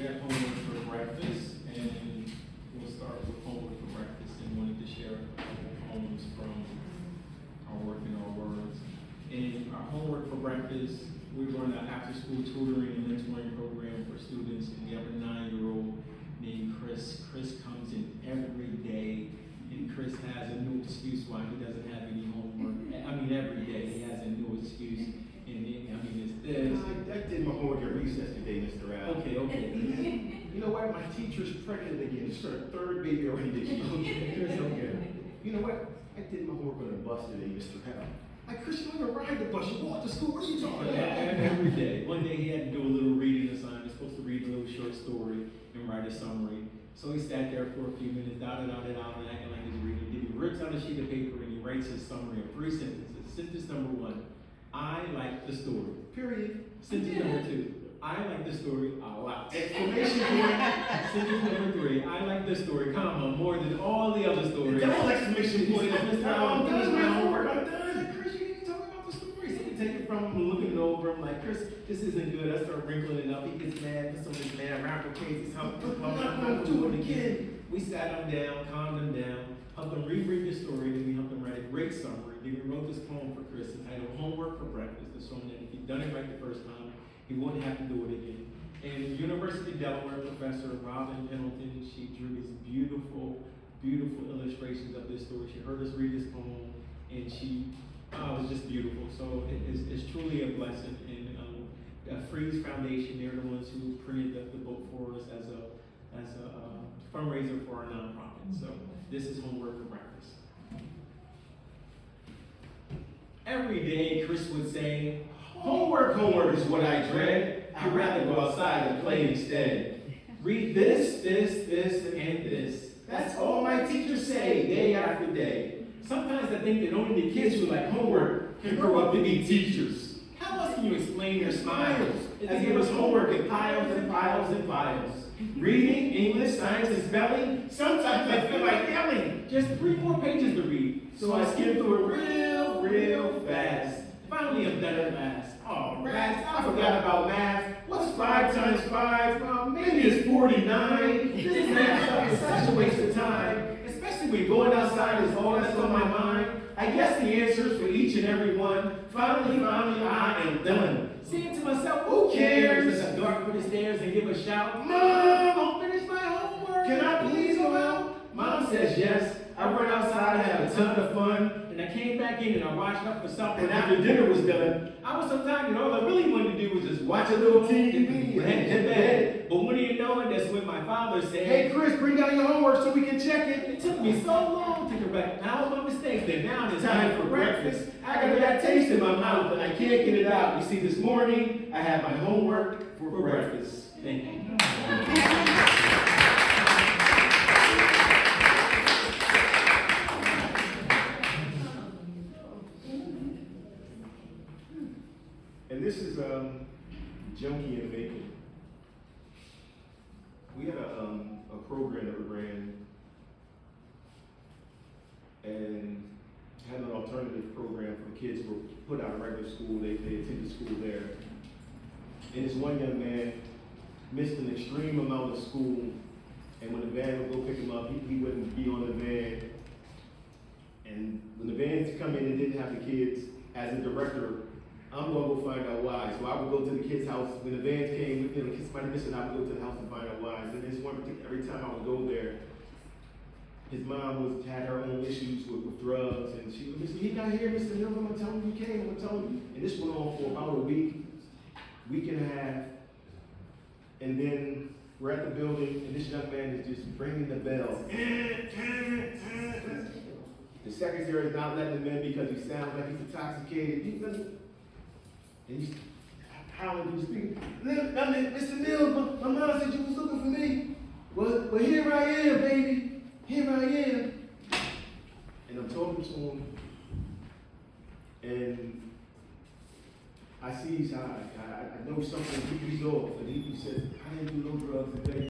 have homework for breakfast, and we'll start with homework for breakfast, and wanted to share a couple poems from our work in our words. And our homework for breakfast, we run an after-school tutoring and mentoring program for students, and we have a 9-year-old named Chris. Chris comes in every day, and Chris has a new excuse why he doesn't have any homework. I mean, every day he has a new excuse, and it's this. I did my homework at recess today, Mr. Al. Okay. You know what? My teacher's pregnant again. It's her third baby already this year. Okay. You know what? I did my homework on the bus today, Mr. Al. Like, Chris, you don't even ride the bus. You walk to school. What are you talking about? Every day. One day he had to do a little reading assignment. Supposed to read a little short story and write a summary. So he sat there for a few minutes, dotted out and acting like he's reading. Then he rips out a sheet of paper and he writes his summary of 3 sentences. Sentence number 1, I like the story. Period. Sentence number 2, I like the story a lot. Exclamation point. Sentence number 3, I like the story, comma, more than all the other stories. Double exclamation point. I'm I'm done. My homework. I'm I done. said, Chris, you didn't talk about the story. So we take it from him, looking it over. I'm like, Chris, this isn't good. I start wrinkling it up. He gets mad. This one is mad. Rapper crazy. I'm not going to do it again. We sat him down, calmed him down, helped him reread the story, then we helped him write a great summary. Then we wrote this poem for Chris entitled Homework for Breakfast, to show him that if he'd done it right the first time, he wouldn't have to do it again. And University of Delaware professor Robin Pendleton, she drew these beautiful, beautiful illustrations of this story. She heard us read this poem, and it was just beautiful. So it's truly a blessing. And Freeze Foundation, they're the ones who printed the book for us as a fundraiser for our nonprofit. So this is Homework for Breakfast. Every day, Chris would say, homework is what I dread. I'd rather go outside and play instead. Read this, and this. That's all my teachers say day after day. Sometimes I think that only the kids who like homework can grow up to be teachers. How else can you explain their smiles as they give us homework in piles and piles and piles? Reading, English, science, and spelling, sometimes I feel like yelling. Just 3 more pages to read, so I skim through it real fast. Finally, I'm done at last. Oh, rats, I forgot about math. What's 5 times 5? Well, maybe it's 49. This math stuff is such a waste of time, especially when going outside is all that's on my mind. I guess the answers for each and every one. Finally, I am done. Saying to myself, who cares? As I dart for the stairs and give a shout, Mom, I'll finish my homework. Can I please go out? Mom says yes. I run outside, I have a ton of fun, and I came back in and I washed up for supper. And after dinner was done, I was so tired that all I really wanted to do was just watch a little TV and head to bed. But when do you know it, that's when my father said, hey Chris, bring down your homework so we can check it. It took me so long to correct all my mistakes that now it's time for breakfast. I got that taste in my mouth and I can't get it out. You see, this morning I had my homework for breakfast. Thank you. And this is Junkie in Macon. We had a program that we ran and had an alternative program for the kids who were put out of regular school. They attended school there. And this one young man missed an extreme amount of school, and when the van would go pick him up, he wouldn't be on the van. And when the vans come in and didn't have the kids, as a director, I'm gonna go find out why. So I would go to the kid's house. When the vans came, somebody missing, I would go to the house and find out why. And this one particular, every time I would go there, his mom had her own issues with drugs, and she would listen, he not here, Mr. Mills, I'm gonna tell him you came, I'm gonna tell him. And this went on for about a week and a half. And then we're at the building, and this young man is just ringing the bell. The secretary is not letting him in because he sounds like he's intoxicated. And he's howling through the speaker. Mr. Mills, my mom said you was looking for me. Well, here I am, baby. Here I am. And I'm talking to him, and I see he's high. I know something, he's off. And he says, I didn't do no drugs today.